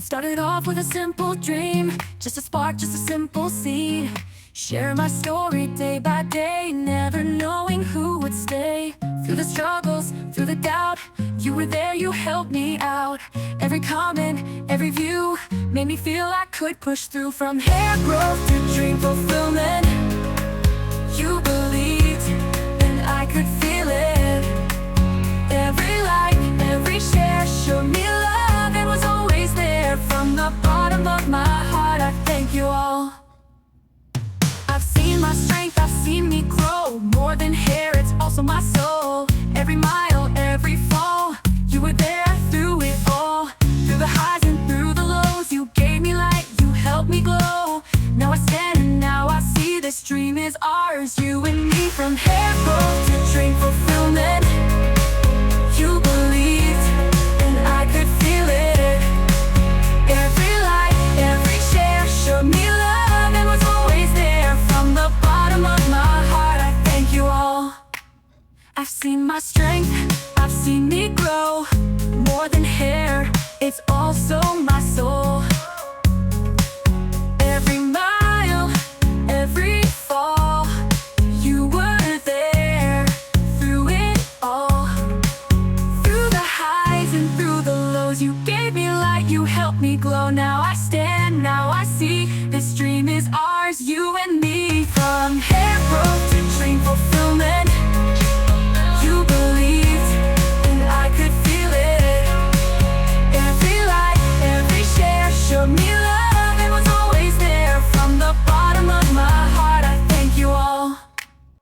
Started off with a simple dream, just a spark, just a simple seed. Share my story day by day, never knowing who would stay. Through the struggles, through the doubt, you were there, you helped me out. Every comment, every view made me feel I could push through. From hair growth to dream fulfillment, you believed and I could feel it. Every like, every share showed me love and was always there. From the bottom of my heart, I thank you all. I've seen my strength, I've seen me grow. More than hair, it's also my soul. Every mile, every fall, you were there through it all. Through the highs and through the lows, you gave me light, you helped me glow. Now I stand and now I see this dream is ours, you and me. From hair growth to dream fulfillment, you believed and I could feel it. Every light, every share showed me love and was always there. From the bottom of my heart, I thank you all. I've seen my strength, I've seen me grow. More than hair, it's also my